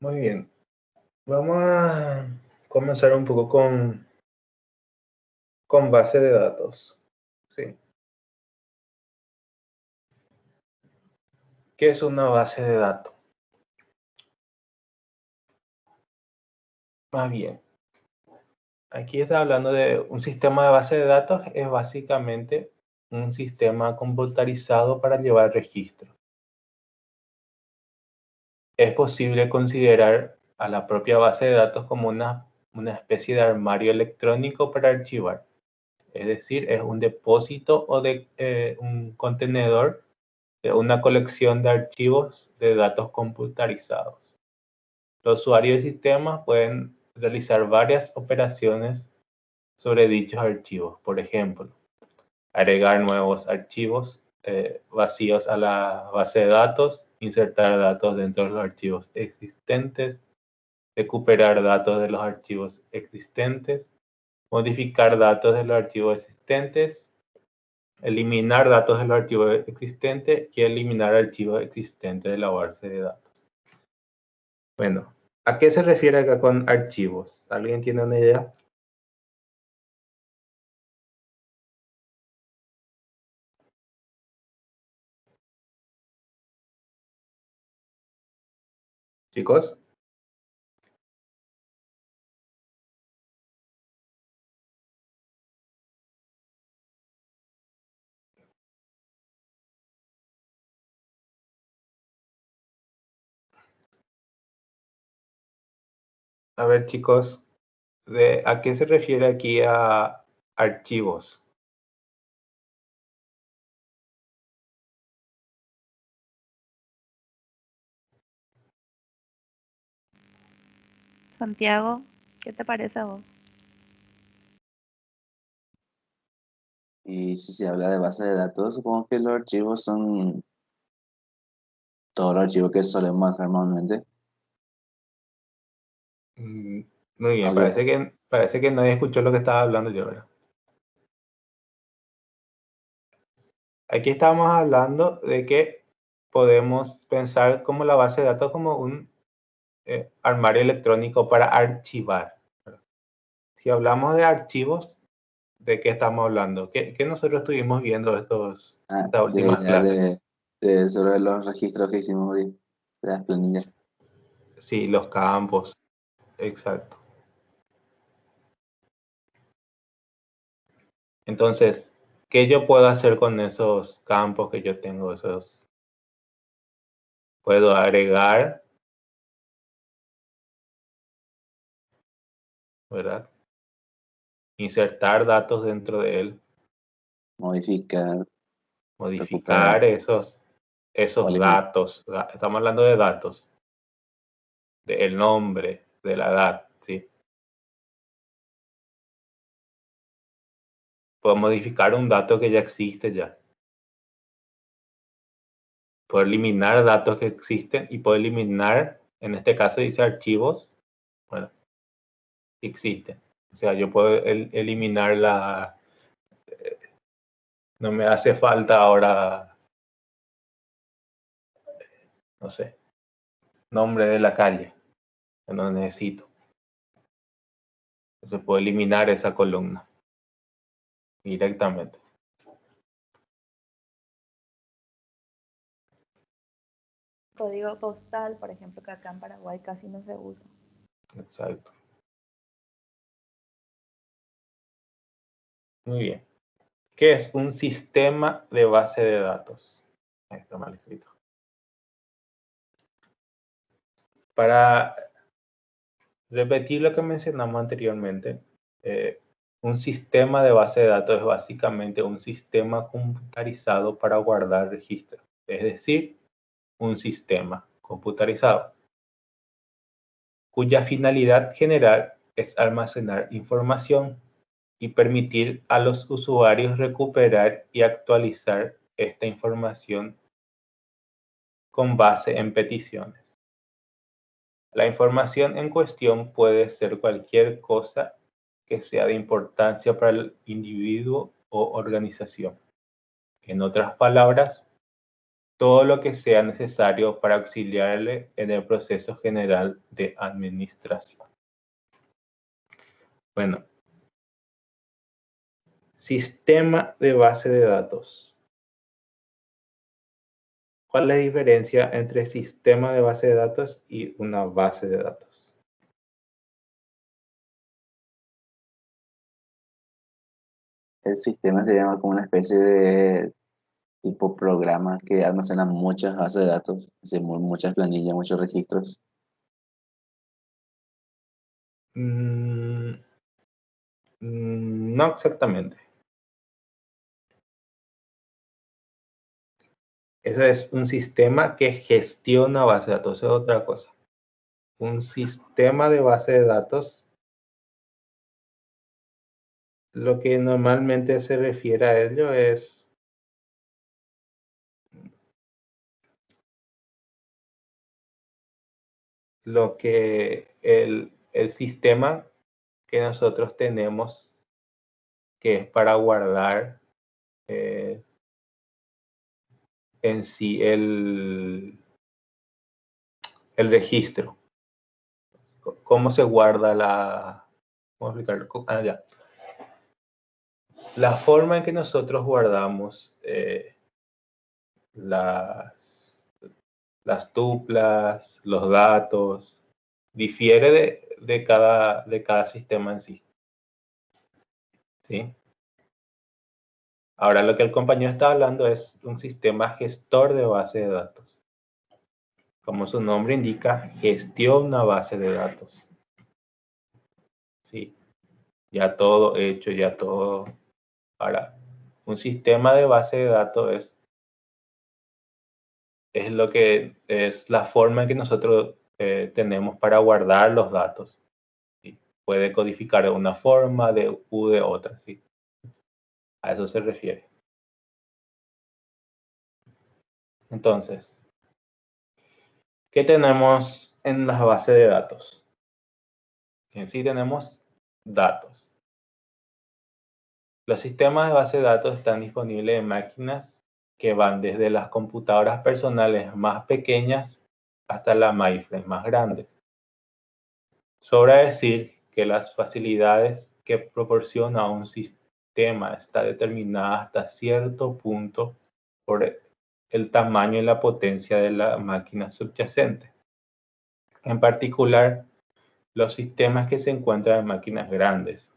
Muy bien. Vamos a comenzar un poco con base de datos. Sí. ¿Qué es una base de datos? Más bien, aquí está hablando de un sistema de base de datos, es básicamente un sistema computarizado para llevar registro. Es posible considerar a la propia base de datos como una especie de armario electrónico para archivar. Es decir, es un depósito o de un contenedor de una colección de archivos de datos computarizados. Los usuarios de sistemas pueden realizar varias operaciones sobre dichos archivos. Por ejemplo, agregar nuevos archivos vacíos a la base de datos, insertar datos dentro de los archivos existentes, recuperar datos de los archivos existentes, modificar datos de los archivos existentes, eliminar datos de los archivos existentes y eliminar archivos existentes de la base de datos. Bueno, ¿a qué se refiere acá con archivos? ¿Alguien tiene una idea? Chicos, a ver chicos, ¿a qué se refiere aquí a archivos? Santiago, ¿qué te parece a vos? Y si se habla de base de datos, supongo que los archivos son todos los archivos que solemos hacer normalmente. Mm, Muy bien, Aunque, parece que nadie escuchó lo que estaba hablando yo, ¿verdad? Aquí estamos hablando de que podemos pensar como la base de datos como un armario electrónico para archivar. Si hablamos de archivos, ¿de qué estamos hablando? ¿Qué nosotros estuvimos viendo estas de, últimas ya clases? sobre los registros que hicimos de las planillas. Sí, los campos, exacto. Entonces, ¿qué yo puedo hacer con esos campos que yo tengo? Puedo agregar, ¿verdad? Insertar datos dentro de él, Modificar, recuperar modificar o esos eliminar. datos. Estamos hablando de datos, del nombre, de la edad, ¿sí? Puedo modificar un dato que ya existe ya. Puedo eliminar datos que existen y puedo eliminar, en este caso dice archivos, bueno, existen. O sea, yo puedo eliminar no me hace falta ahora, no sé, nombre de la calle, que no necesito. Entonces puedo eliminar esa columna directamente. Código postal, por ejemplo, que acá en Paraguay casi no se usa. Exacto. Muy bien. ¿Qué es un sistema de base de datos? Ahí está mal escrito. Para repetir lo que mencionamos anteriormente, un sistema de base de datos es básicamente un sistema computarizado para guardar registros, es decir, un sistema computarizado, cuya finalidad general es almacenar información y permitir a los usuarios recuperar y actualizar esta información con base en peticiones. La información en cuestión puede ser cualquier cosa que sea de importancia para el individuo o organización. En otras palabras, todo lo que sea necesario para auxiliarle en el proceso general de administración. Bueno, sistema de base de datos. ¿Cuál es la diferencia entre sistema de base de datos y una base de datos? El sistema se llama como una especie de tipo programa que almacena muchas bases de datos, así, muchas planillas, muchos registros. No exactamente. Eso es un sistema que gestiona base de datos, es otra cosa. Un sistema de base de datos, lo que normalmente se refiere a ello es lo que el sistema que nosotros tenemos, que es para guardar en sí el registro. ¿Cómo se guarda la... ¿Cómo explicarlo? Ya. La forma en que nosotros guardamos las tuplas, los datos, difiere de cada sistema en sí. ¿Sí? Ahora lo que el compañero está hablando es un sistema gestor de base de datos. Como su nombre indica, gestiona base de datos. Sí, ya todo hecho, ya todo. Ahora, un sistema de base de datos es lo que es la forma en que nosotros tenemos para guardar los datos. ¿Sí? Puede codificar de una forma u de otra. ¿Sí? A eso se refiere. Entonces, ¿qué tenemos en las bases de datos? En sí tenemos datos. Los sistemas de base de datos están disponibles en máquinas que van desde las computadoras personales más pequeñas hasta las mainframes más grandes. Sobra decir que las facilidades que proporciona un sistema está determinada hasta cierto punto por el tamaño y la potencia de la máquina subyacente. En particular, los sistemas que se encuentran en máquinas grandes,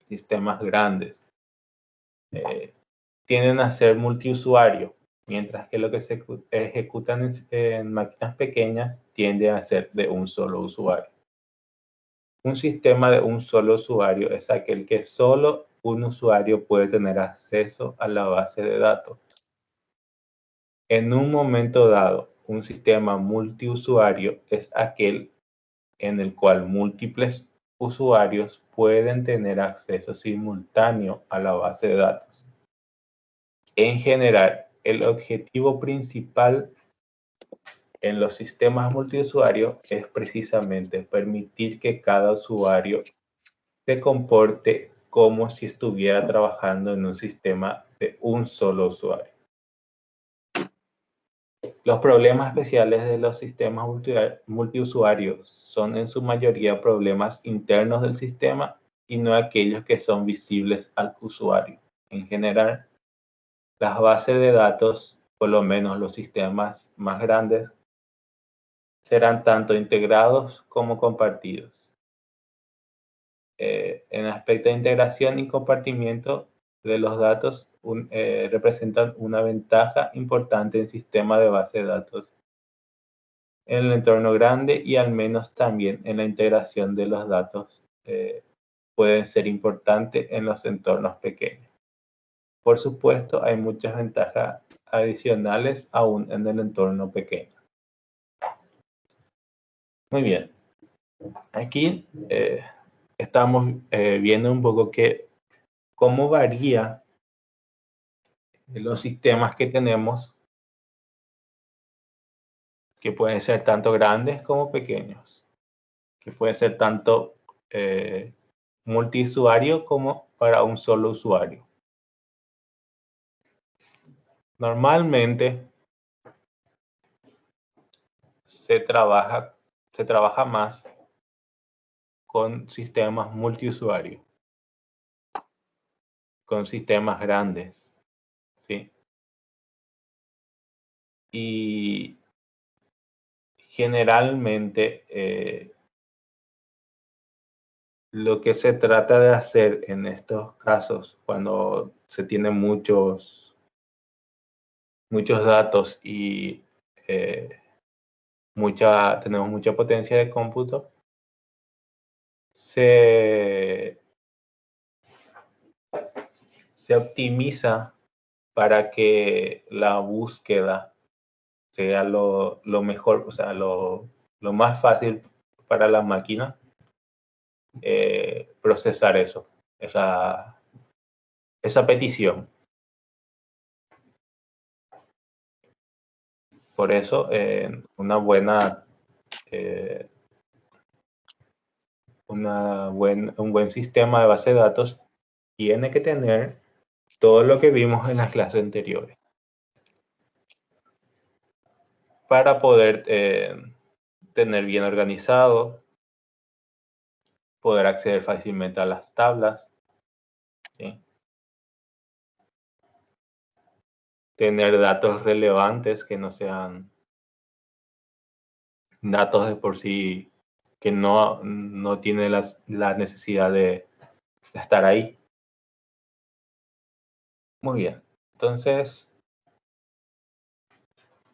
sistemas grandes, tienden a ser multiusuario, mientras que lo que se ejecutan en máquinas pequeñas tiende a ser de un solo usuario. Un sistema de un solo usuario es aquel que solo un usuario puede tener acceso a la base de datos. En un momento dado, un sistema multiusuario es aquel en el cual múltiples usuarios pueden tener acceso simultáneo a la base de datos. En general, el objetivo principal en los sistemas multiusuarios es precisamente permitir que cada usuario se comporte como si estuviera trabajando en un sistema de un solo usuario. Los problemas especiales de los sistemas multiusuarios son en su mayoría problemas internos del sistema y no aquellos que son visibles al usuario. En general, las bases de datos, por lo menos los sistemas más grandes, serán tanto integrados como compartidos. En aspecto de integración y compartimiento de los datos, representan una ventaja importante en sistema de base de datos en el entorno grande y al menos también en la integración de los datos puede ser importante en los entornos pequeños. Por supuesto, hay muchas ventajas adicionales aún en el entorno pequeño. Muy bien. Aquí estamos viendo un poco cómo varía los sistemas que tenemos, que pueden ser tanto grandes como pequeños, que pueden ser tanto multiusuario como para un solo usuario. Normalmente, se trabaja más con sistemas multiusuario, con sistemas grandes, ¿sí? Y generalmente lo que se trata de hacer en estos casos, cuando se tienen muchos datos y tenemos mucha potencia de cómputo, se optimiza para que la búsqueda sea lo mejor, o sea, lo más fácil para la máquina procesar esa petición. Por eso, un buen sistema de base de datos tiene que tener todo lo que vimos en las clases anteriores para poder tener bien organizado, poder acceder fácilmente a las tablas, ¿sí? Tener datos relevantes que no sean datos de por sí que no tiene la necesidad de estar ahí. Muy bien. Entonces,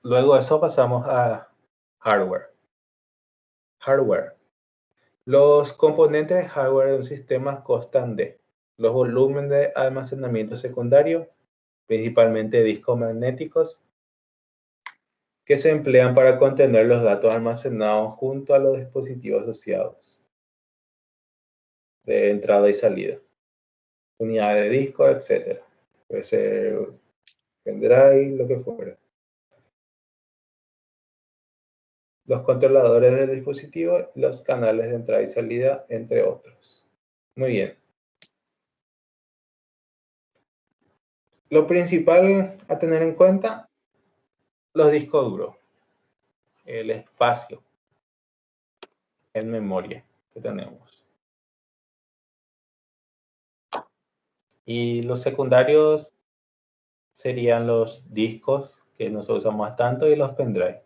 luego de eso pasamos a hardware. Hardware. Los componentes de hardware de un sistema constan de los volúmenes de almacenamiento secundario, principalmente discos magnéticos, que se emplean para contener los datos almacenados junto a los dispositivos asociados de entrada y salida, unidades de disco, etc. Puede ser pendrive, lo que fuera. Los controladores del dispositivo, los canales de entrada y salida, entre otros. Muy bien. Lo principal a tener en cuenta, los discos duros, el espacio en memoria que tenemos. Y los secundarios serían los discos, que no se usan más tanto, y los pendrive.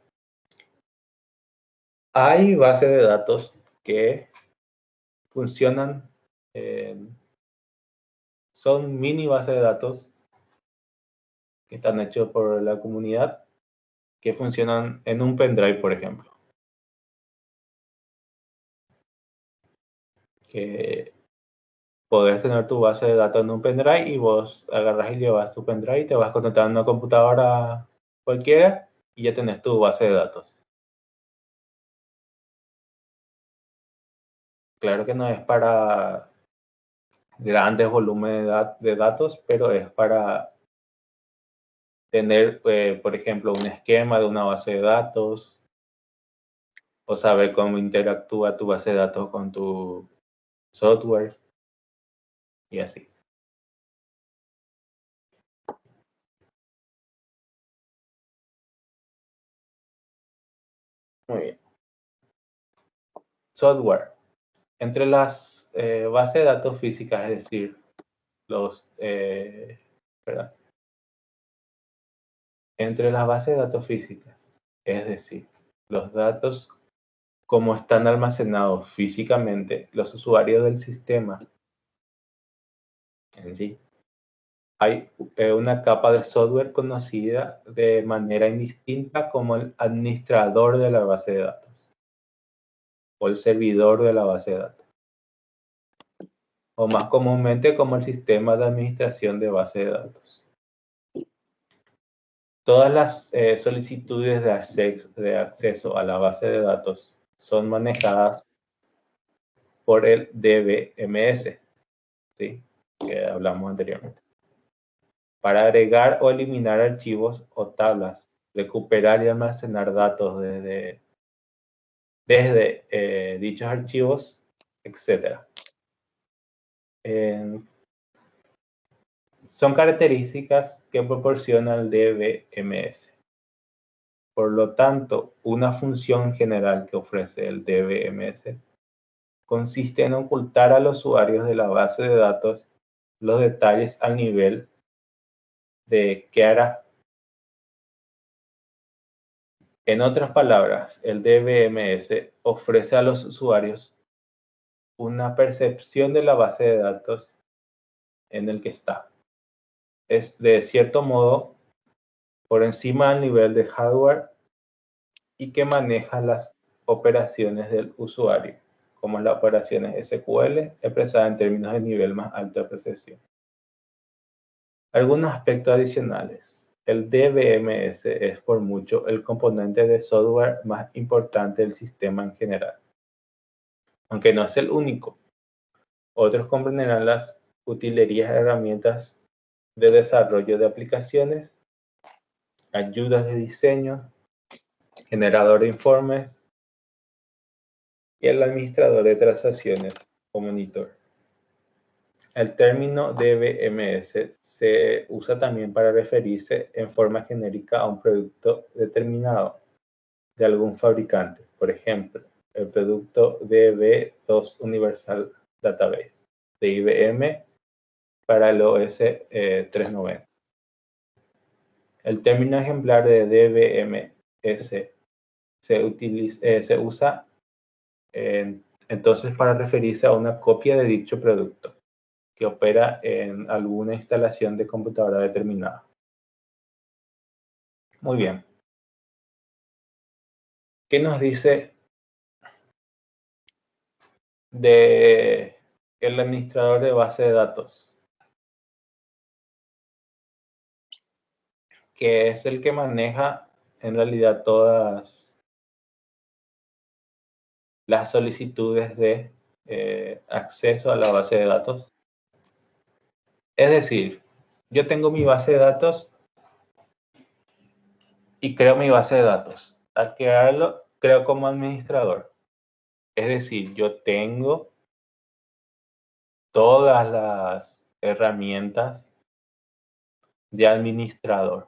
Hay bases de datos que funcionan, son mini bases de datos que están hechos por la comunidad, que funcionan en un pendrive, por ejemplo. Que podés tener tu base de datos en un pendrive y vos agarras y llevas tu pendrive y te vas conectando a una computadora cualquiera y ya tenés tu base de datos. Claro que no es para grandes volúmenes de datos, pero es para tener, por ejemplo, un esquema de una base de datos o saber cómo interactúa tu base de datos con tu software y así. Muy bien. Software. Entre las bases de datos físicas, es decir, entre las bases de datos físicas, es decir, los datos como están almacenados físicamente, los usuarios del sistema en sí, hay una capa de software conocida de manera indistinta como el administrador de la base de datos o el servidor de la base de datos, o más comúnmente como el sistema de administración de base de datos. Todas las solicitudes de acceso a la base de datos son manejadas por el DBMS, ¿sí? Que hablamos anteriormente. Para agregar o eliminar archivos o tablas, recuperar y almacenar datos desde dichos archivos, etc. Son características que proporciona el DBMS. Por lo tanto, una función general que ofrece el DBMS consiste en ocultar a los usuarios de la base de datos los detalles al nivel de qué hará. En otras palabras, el DBMS ofrece a los usuarios una percepción de la base de datos en el que está. Es de cierto modo por encima del nivel de hardware y que maneja las operaciones del usuario, como las operaciones SQL expresadas en términos de nivel más alto de precisión. Algunos aspectos adicionales. El DBMS es por mucho el componente de software más importante del sistema en general, aunque no es el único. Otros comprenderán las utilerías y herramientas de desarrollo de aplicaciones, ayudas de diseño, generador de informes y el administrador de transacciones o monitor. El término DBMS se usa también para referirse en forma genérica a un producto determinado de algún fabricante. Por ejemplo, el producto DB2 Universal Database de IBM para el OS 390. El término ejemplar de DBMS se usa entonces para referirse a una copia de dicho producto que opera en alguna instalación de computadora determinada. Muy bien. ¿Qué nos dice de el administrador de base de datos? Que es el que maneja en realidad todas las solicitudes de acceso a la base de datos. Es decir, yo tengo mi base de datos y creo mi base de datos. Al crearlo, creo como administrador. Es decir, yo tengo todas las herramientas de administrador.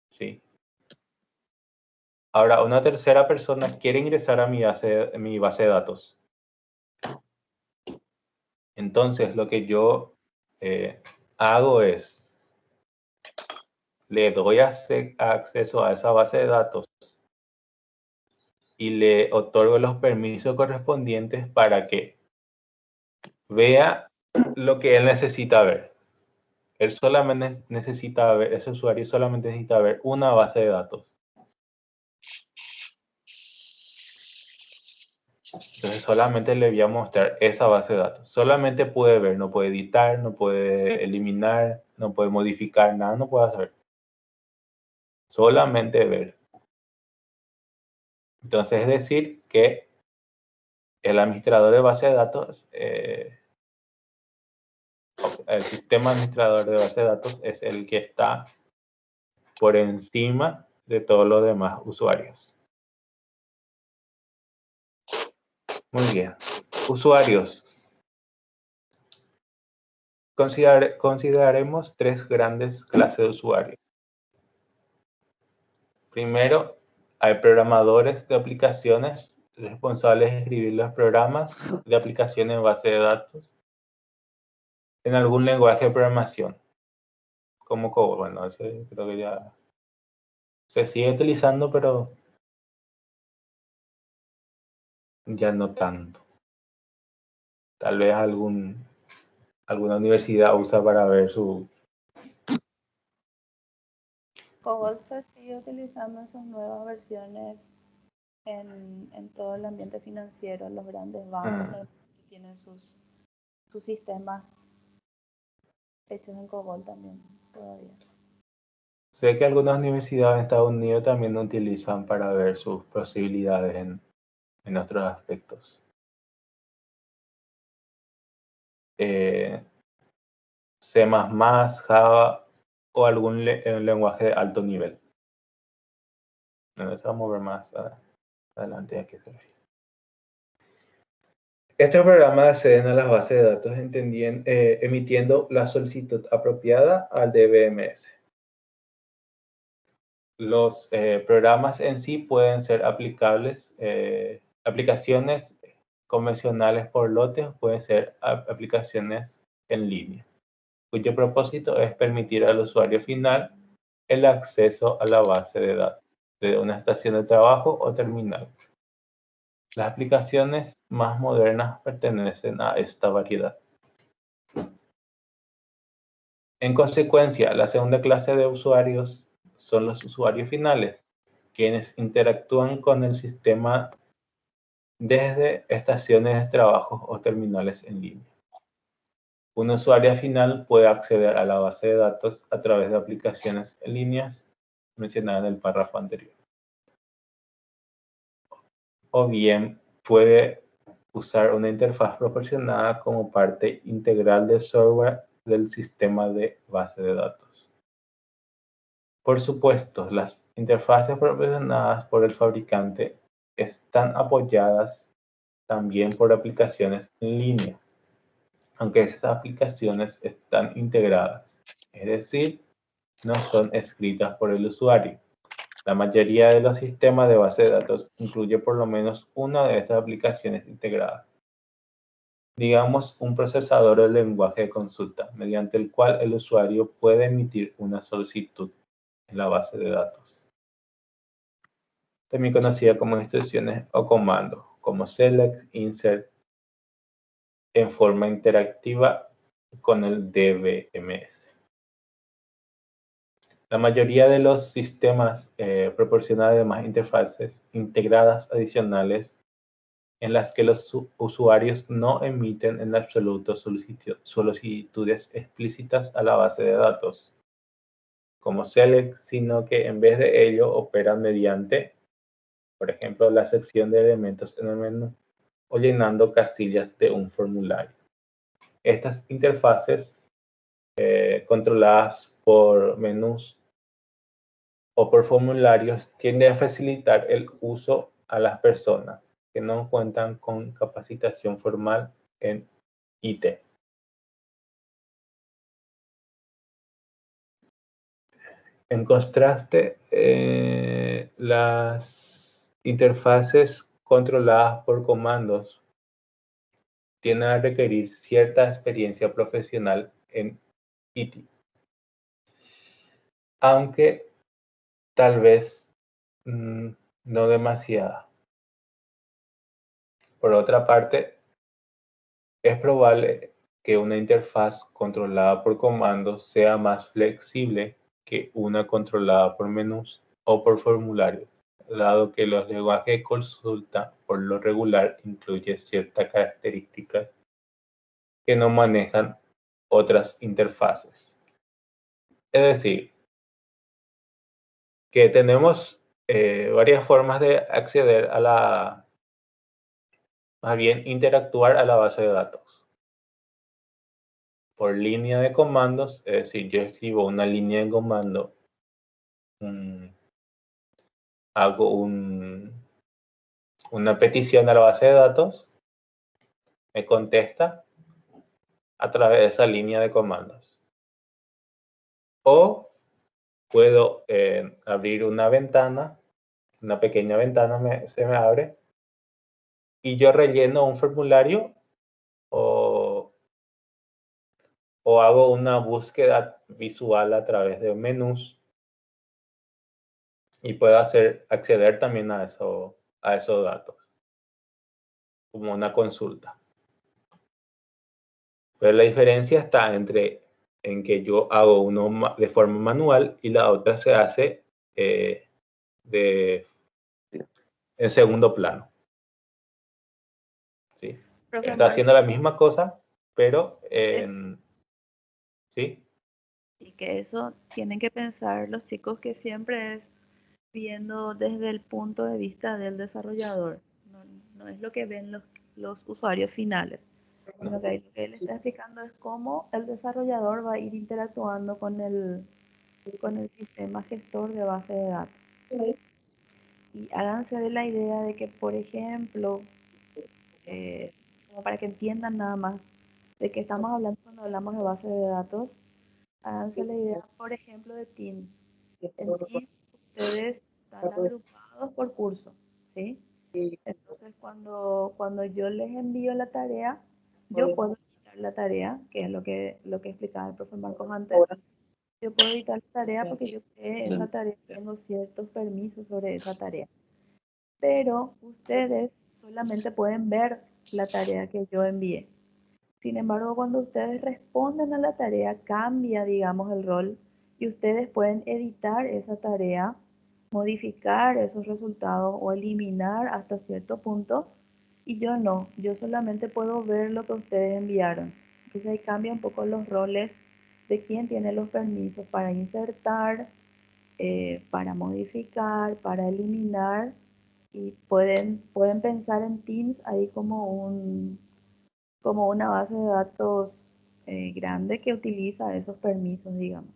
¿Sí? Ahora, una tercera persona quiere ingresar a mi base de datos. Entonces, lo que yo hago es, le doy acceso a esa base de datos y le otorgo los permisos correspondientes para que vea lo que él necesita ver. Él solamente necesita ver, ese usuario solamente necesita ver una base de datos. Entonces solamente le voy a mostrar esa base de datos. Solamente puede ver, no puede editar, no puede eliminar, no puede modificar, nada, no puede hacer. Solamente ver. Entonces es decir que el administrador de base de datos, el sistema administrador de base de datos es el que está por encima de todos los demás usuarios. Muy bien. Usuarios. Consideraremos tres grandes clases de usuarios. Primero, hay programadores de aplicaciones responsables de escribir los programas de aplicaciones en base de datos en algún lenguaje de programación, como COBOL. Bueno, ese creo que ya se sigue utilizando, pero ya no tanto. Tal vez alguna universidad usa para ver su... COBOL se sigue utilizando en sus nuevas versiones en todo el ambiente financiero. Los grandes bancos tienen sus sistemas hechos en COBOL también todavía. Sé que algunas universidades en Estados Unidos también lo utilizan para ver sus posibilidades en otros aspectos. C++, Java o algún lenguaje de alto nivel. Bueno, eso vamos a ver más adelante a qué se refiere. Estos programas acceden a las bases de datos emitiendo la solicitud apropiada al DBMS. los programas en sí pueden ser aplicables, aplicaciones convencionales por lotes, pueden ser aplicaciones en línea, cuyo propósito es permitir al usuario final el acceso a la base de datos de una estación de trabajo o terminal. Las aplicaciones más modernas pertenecen a esta variedad. En consecuencia, la segunda clase de usuarios son los usuarios finales, quienes interactúan con el sistema desde estaciones de trabajo o terminales en línea. Un usuario final puede acceder a la base de datos a través de aplicaciones en línea mencionadas en el párrafo anterior. O bien puede usar una interfaz proporcionada como parte integral del software del sistema de base de datos. Por supuesto, las interfaces proporcionadas por el fabricante están apoyadas también por aplicaciones en línea, aunque esas aplicaciones están integradas, es decir, no son escritas por el usuario. La mayoría de los sistemas de base de datos incluye por lo menos una de estas aplicaciones integradas. Digamos, un procesador de lenguaje de consulta, mediante el cual el usuario puede emitir una solicitud en la base de datos, también conocida como instrucciones o comandos, como select, insert, en forma interactiva con el DBMS. La mayoría de los sistemas proporciona además interfaces integradas adicionales en las que los usuarios no emiten en absoluto solicitudes explícitas a la base de datos, como select, sino que en vez de ello operan mediante, por ejemplo, la sección de elementos en el menú o llenando casillas de un formulario. Estas interfaces controladas por menús o por formularios tienden a facilitar el uso a las personas que no cuentan con capacitación formal en IT. En contraste, las interfaces controladas por comandos tienden a requerir cierta experiencia profesional en IT, aunque tal vez no demasiada. Por otra parte, es probable que una interfaz controlada por comandos sea más flexible que una controlada por menús o por formularios, dado que los lenguajes de consulta por lo regular incluyen ciertas características que no manejan otras interfaces. Es decir, que tenemos varias formas de acceder a más bien interactuar a la base de datos. Por línea de comandos, es decir, yo escribo una línea de comando, hago una petición a la base de datos, me contesta a través de esa línea de comandos. O puedo abrir una ventana, una pequeña ventana se me abre, y yo relleno un formulario o hago una búsqueda visual a través de menús y puedo acceder también a esos datos, como una consulta. Pero la diferencia está en que yo hago uno de forma manual y la otra se hace en segundo plano. ¿Sí? Está haciendo la misma cosa, pero ¿sí? Y que eso tienen que pensar los chicos, que siempre es viendo desde el punto de vista del desarrollador. No es lo que ven los usuarios finales. Sino que lo que él está explicando es cómo el desarrollador va a ir interactuando con el sistema gestor de base de datos. Y háganse de la idea de que, por ejemplo, como para que entiendan nada más de qué estamos hablando cuando hablamos de base de datos, háganse la idea, por ejemplo, de Teams. En Teams ustedes están agrupados por curso, ¿sí? Entonces, cuando yo les envío la tarea, yo puedo editar la tarea, que es lo que explicaba el profesor Marcos antes. Yo puedo editar la tarea porque yo creé esa tarea, tengo ciertos permisos sobre esa tarea. Pero ustedes solamente pueden ver la tarea que yo envié. Sin embargo, cuando ustedes responden a la tarea, cambia, digamos, el rol y ustedes pueden editar esa tarea, modificar esos resultados o eliminar hasta cierto punto. Y yo no, yo solamente puedo ver lo que ustedes enviaron. Entonces ahí cambia un poco los roles de quién tiene los permisos para insertar, para modificar, para eliminar. Y pueden pensar en Teams ahí como una base de datos grande que utiliza esos permisos, digamos.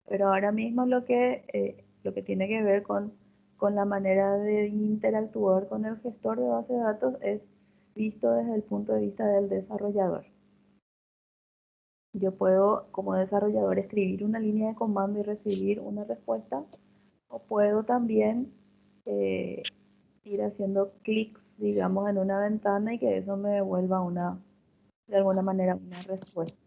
Pero ahora mismo lo que tiene que ver con la manera de interactuar con el gestor de base de datos es visto desde el punto de vista del desarrollador. Yo puedo, como desarrollador, escribir una línea de comando y recibir una respuesta, o puedo también ir haciendo clics, digamos, en una ventana y que eso me devuelva de alguna manera una respuesta.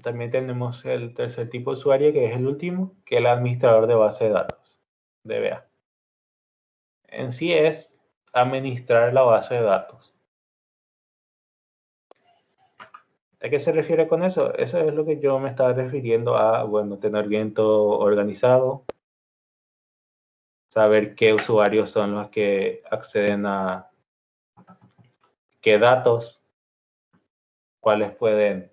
También tenemos el tercer tipo de usuario, que es el último, que es el administrador de base de datos, DBA. En sí es administrar la base de datos. ¿A qué se refiere con eso? Eso es lo que yo me estaba refiriendo a, bueno, tener bien todo organizado, saber qué usuarios son los que acceden a qué datos, cuáles pueden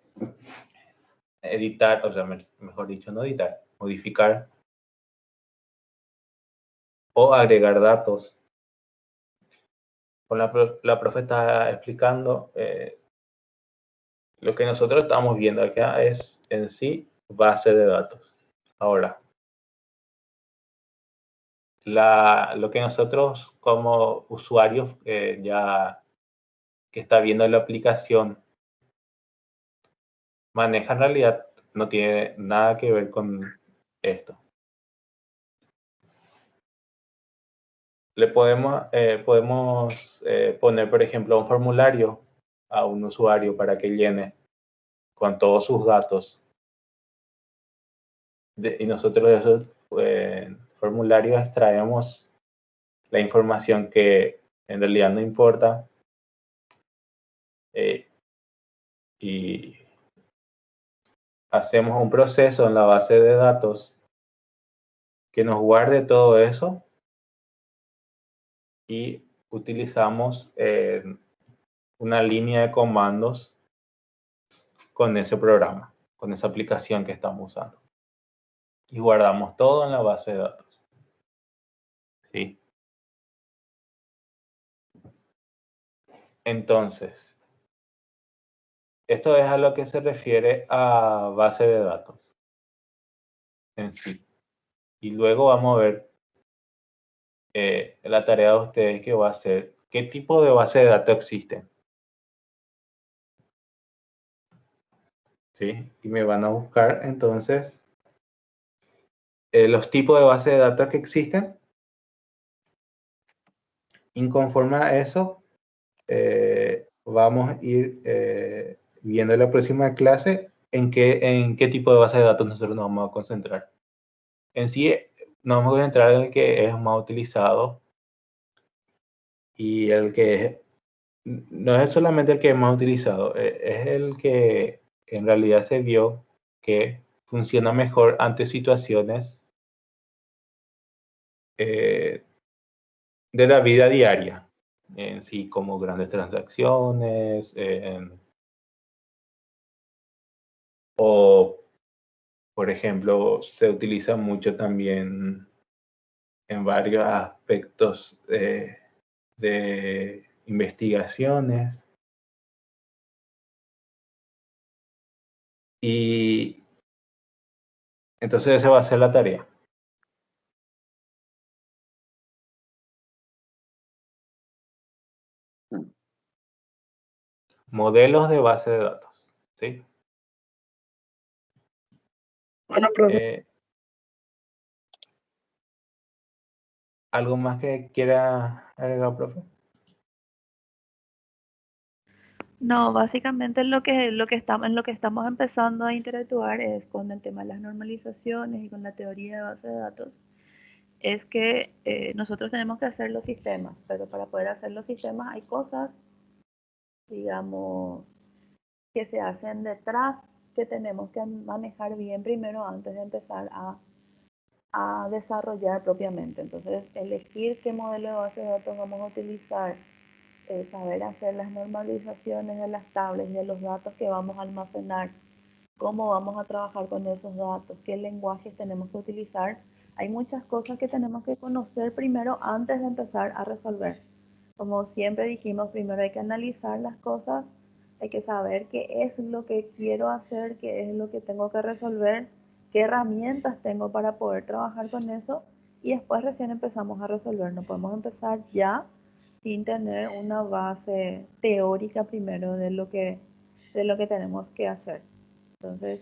editar, o sea, mejor dicho, no editar, modificar o agregar datos. Con la profe está explicando, lo que nosotros estamos viendo acá es en sí base de datos. Ahora, lo que nosotros como usuarios ya que está viendo la aplicación maneja, en realidad no tiene nada que ver con esto. Le podemos poner, por ejemplo, un formulario a un usuario para que llene con todos sus datos. Y nosotros de esos formularios extraemos la información que en realidad no importa, y hacemos un proceso en la base de datos que nos guarde todo eso y utilizamos una línea de comandos con ese programa, con esa aplicación que estamos usando. Y guardamos todo en la base de datos. ¿Sí? Entonces, esto es a lo que se refiere a base de datos en sí. Y luego vamos a ver la tarea de ustedes que va a ser qué tipo de base de datos existen. ¿Sí? Y me van a buscar entonces los tipos de base de datos que existen. Y conforme a eso, vamos a ir viendo en la próxima clase en qué tipo de base de datos nosotros nos vamos a concentrar. En sí, nos vamos a concentrar en el que es más utilizado y el que no es solamente el que es más utilizado, es el que en realidad se vio que funciona mejor ante situaciones de la vida diaria, en sí, como grandes transacciones, o, por ejemplo, se utiliza mucho también en varios aspectos de investigaciones. Y entonces esa va a ser la tarea. modelos de base de datos, ¿sí? Bueno, profe. ¿Algo más que quiera agregar, profe? No, básicamente en lo que estamos empezando a interactuar es con el tema de las normalizaciones y con la teoría de base de datos. Es que nosotros tenemos que hacer los sistemas, pero para poder hacer los sistemas hay cosas, digamos, que se hacen detrás que tenemos que manejar bien primero antes de empezar a desarrollar propiamente. Entonces, elegir qué modelo de base de datos vamos a utilizar, saber hacer las normalizaciones de las tablas y de los datos que vamos a almacenar, cómo vamos a trabajar con esos datos, qué lenguajes tenemos que utilizar. Hay muchas cosas que tenemos que conocer primero antes de empezar a resolver. Como siempre dijimos, primero hay que analizar las cosas, hay que saber qué es lo que quiero hacer, qué es lo que tengo que resolver, qué herramientas tengo para poder trabajar con eso y después recién empezamos a resolver. No podemos empezar ya sin tener una base teórica primero de lo que tenemos que hacer. Entonces,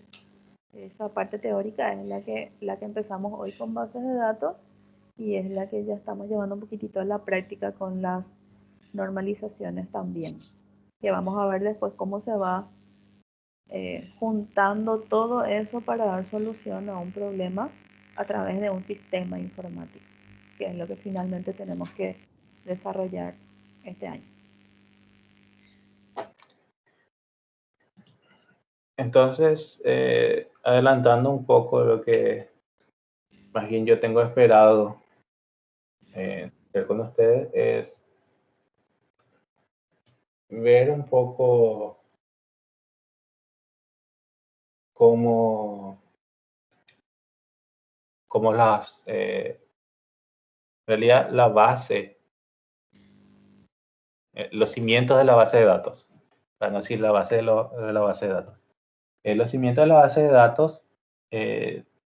esa parte teórica es la que empezamos hoy con bases de datos y es la que ya estamos llevando un poquitito a la práctica con las normalizaciones también. Que vamos a ver después cómo se va juntando todo eso para dar solución a un problema a través de un sistema informático, que es lo que finalmente tenemos que desarrollar este año. Entonces, adelantando un poco lo que más bien yo tengo esperado hacer con ustedes, es ver un poco cómo en realidad la base, los cimientos de la base de datos, para no decir la base de la base de datos. Los cimientos de la base de datos,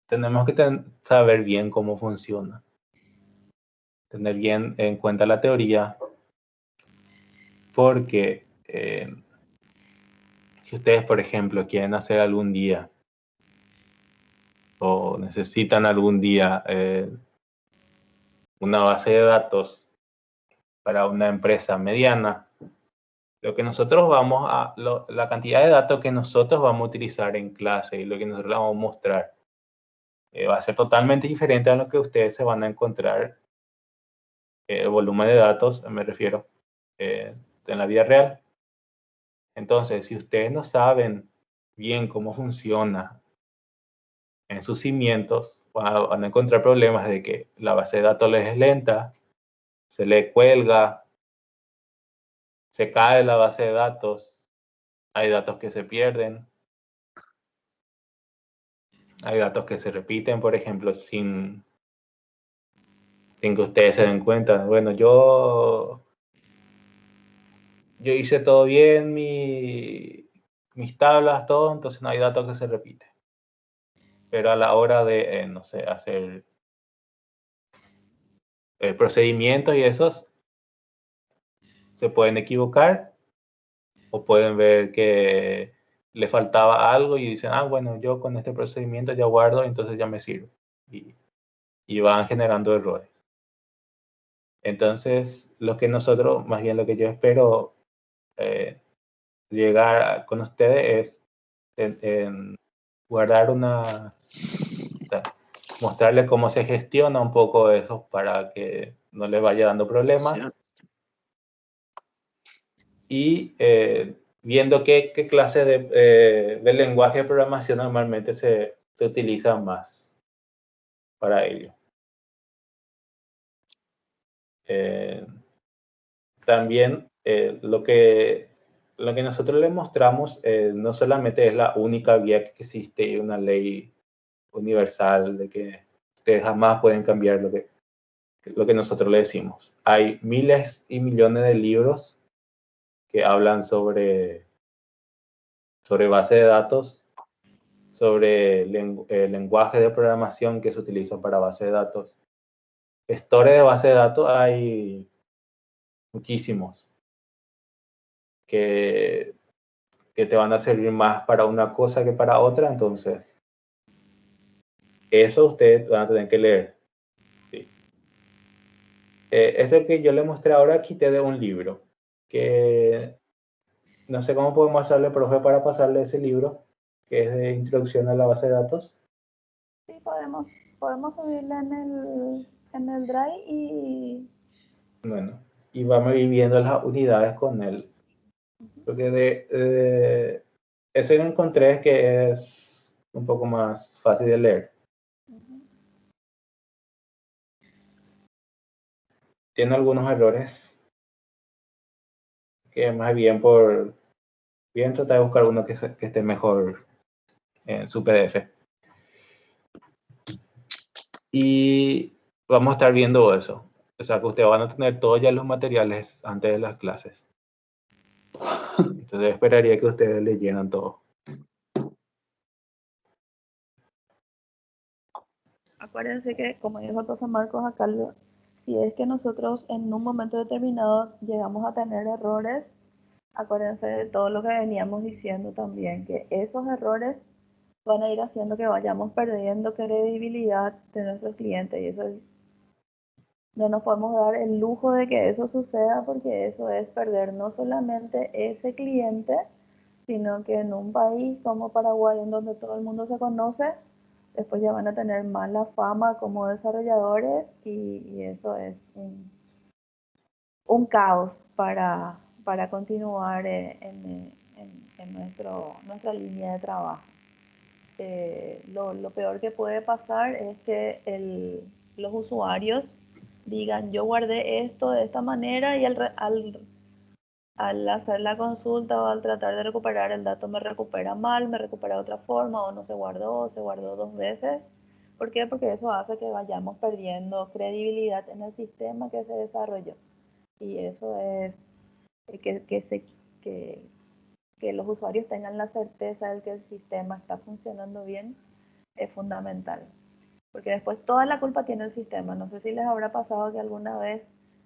tenemos que saber bien cómo funciona, tener bien en cuenta la teoría, porque si ustedes, por ejemplo, quieren hacer algún día o necesitan algún día una base de datos para una empresa mediana, lo que nosotros la cantidad de datos que nosotros vamos a utilizar en clase y lo que nosotros vamos a mostrar va a ser totalmente diferente a lo que ustedes se van a encontrar, el volumen de datos, me refiero, en la vida real. Entonces, si ustedes no saben bien cómo funciona en sus cimientos, van a encontrar problemas de que la base de datos les es lenta, se le cuelga, se cae la base de datos, hay datos que se pierden, hay datos que se repiten, por ejemplo, sin que ustedes se den cuenta. Bueno, yo hice todo bien, mis tablas, todo, entonces no hay datos que se repiten. Pero a la hora de, no sé, hacer procedimientos y esos, se pueden equivocar o pueden ver que le faltaba algo y dicen, bueno, yo con este procedimiento ya guardo, entonces ya me sirve. Y van generando errores. Entonces, lo que nosotros, más bien lo que yo espero llegar con ustedes es en guardar mostrarles cómo se gestiona un poco eso para que no les vaya dando problemas. Y viendo qué clase de lenguaje de programación normalmente se utiliza más para ello. También lo que nosotros les mostramos no solamente es la única vía que existe y una ley universal de que ustedes jamás pueden cambiar lo que nosotros le decimos. Hay miles y millones de libros que hablan sobre base de datos, sobre lenguaje de programación que se utiliza para base de datos. Gestores de base de datos hay muchísimos que que te van a servir más para una cosa que para otra, entonces eso ustedes van a tener que leer. ¿Sí? Eso que yo le mostré ahora quité de un libro, que no sé cómo podemos hacerle, profe, para pasarle ese libro, que es de introducción a la base de datos. Sí, podemos subirla en el Drive y... Bueno, y vamos a ir viendo las unidades con él. Porque eso yo encontré que es un poco más fácil de leer. Tiene algunos errores que más bien bien tratar de buscar uno que esté mejor en su PDF. Y vamos a estar viendo eso. O sea, que ustedes van a tener todos ya los materiales antes de las clases. Entonces esperaría que ustedes leyeran todo. Acuérdense que, como dijo el profe Marcos acá, si es que nosotros en un momento determinado llegamos a tener errores, acuérdense de todo lo que veníamos diciendo también, que esos errores van a ir haciendo que vayamos perdiendo credibilidad de nuestros clientes y eso no nos podemos dar el lujo de que eso suceda porque eso es perder no solamente ese cliente, sino que en un país como Paraguay, en donde todo el mundo se conoce, después ya van a tener mala fama como desarrolladores y eso es un caos para continuar en nuestra línea de trabajo. Lo peor que puede pasar es que los usuarios digan, yo guardé esto de esta manera y al hacer la consulta o al tratar de recuperar el dato me recupera mal, me recupera de otra forma o no se guardó o se guardó dos veces. ¿Por qué? Porque eso hace que vayamos perdiendo credibilidad en el sistema que se desarrolló. Y eso es que, que los usuarios tengan la certeza de que el sistema está funcionando bien es fundamental. Porque después toda la culpa tiene el sistema. No sé si les habrá pasado que alguna vez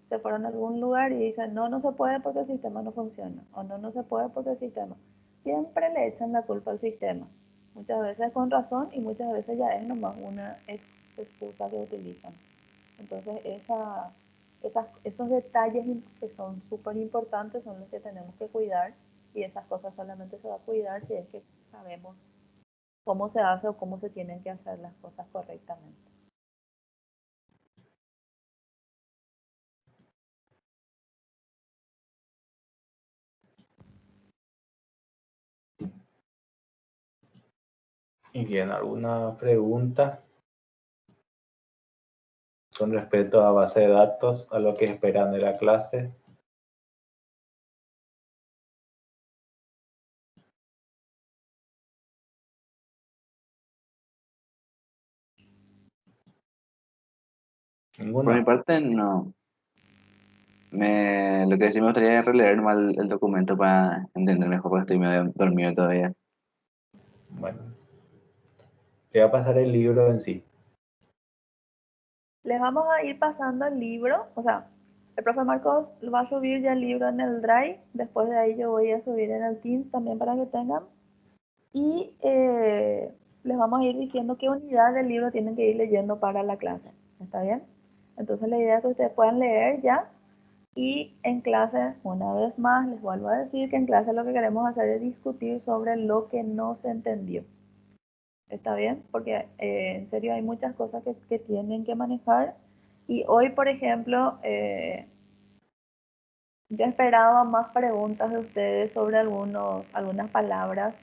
se fueron a algún lugar y dicen, no, no se puede porque el sistema no funciona. O no, no se puede porque el sistema. Siempre le echan la culpa al sistema. Muchas veces con razón y muchas veces ya es nomás una excusa que utilizan. Entonces esos detalles que son súper importantes son los que tenemos que cuidar y esas cosas solamente se va a cuidar si es que sabemos cómo se hace o cómo se tienen que hacer las cosas correctamente. Y bien, ¿alguna pregunta con respecto a base de datos, a lo que esperan de la clase? Por mi ¿Ninguna? parte, no. Lo que sí me gustaría es releer nomás el documento para entender mejor, porque estoy medio dormido todavía. Bueno, te voy a pasar el libro en sí. Les vamos a ir pasando el libro, o sea, el profe Marcos va a subir ya el libro en el Drive, después de ahí yo voy a subir en el Teams también para que tengan, y les vamos a ir diciendo qué unidad del libro tienen que ir leyendo para la clase, ¿está bien? Entonces la idea es que ustedes puedan leer ya, y en clase, una vez más, les vuelvo a decir que en clase lo que queremos hacer es discutir sobre lo que no se entendió. ¿Está bien? Porque en serio hay muchas cosas que tienen que manejar. Y hoy, por ejemplo, yo esperaba más preguntas de ustedes sobre algunas palabras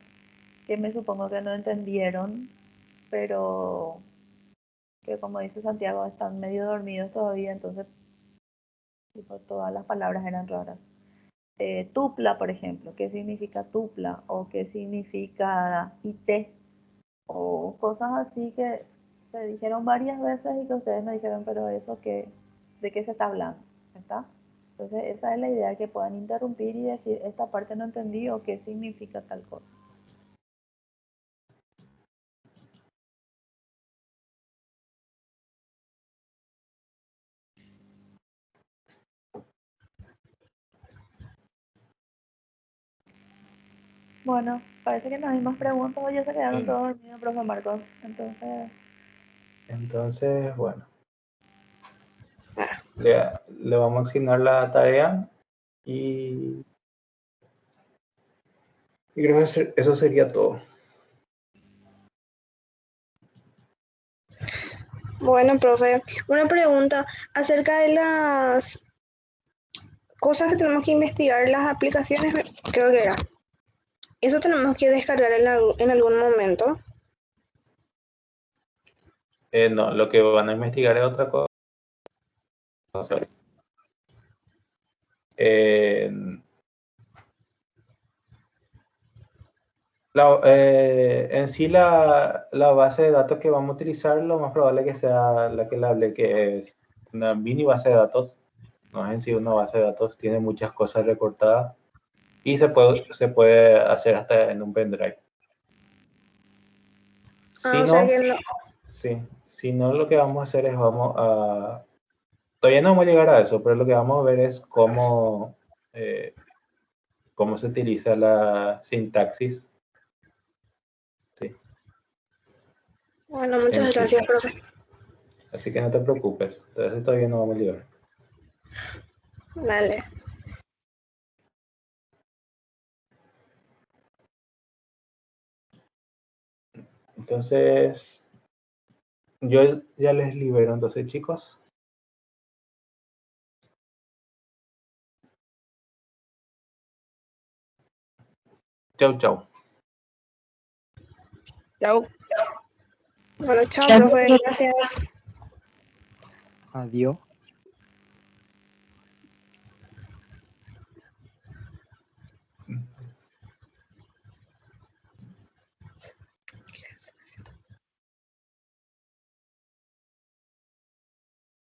que me supongo que no entendieron, pero que como dice Santiago, están medio dormidos todavía, entonces tipo, todas las palabras eran raras. Tupla, por ejemplo, ¿qué significa tupla? ¿O qué significa IT? O cosas así que se dijeron varias veces y que ustedes me dijeron, pero eso qué, ¿de qué se está hablando? ¿Está? Entonces esa es la idea, que puedan interrumpir y decir, esta parte no entendí o qué significa tal cosa. Bueno, parece que no hay más preguntas o ya se quedaron Sí. todos dormidos, profe Marcos. Entonces, bueno, le vamos a asignar la tarea y creo que eso sería todo. Bueno, profe, una pregunta acerca de las cosas que tenemos que investigar, las aplicaciones, creo que era. ¿Eso tenemos que descargar en algún momento? No, lo que van a investigar es otra cosa. En sí la base de datos que vamos a utilizar, lo más probable que sea la que le hablé, que es una mini base de datos. No es en sí una base de datos, tiene muchas cosas recortadas y se puede hacer hasta en un pendrive. Si o sea no, que no. sí, si no, lo que vamos a hacer es todavía no vamos a llegar a eso, pero lo que vamos a ver es cómo se utiliza la sintaxis. Sí. Bueno, muchas gracias, profe. Así que no te preocupes, entonces todavía no vamos a llegar. Dale. Entonces, yo ya les libero, entonces, chicos. Chau, chau. Chao. Bueno, chao, profe. Gracias. Adiós.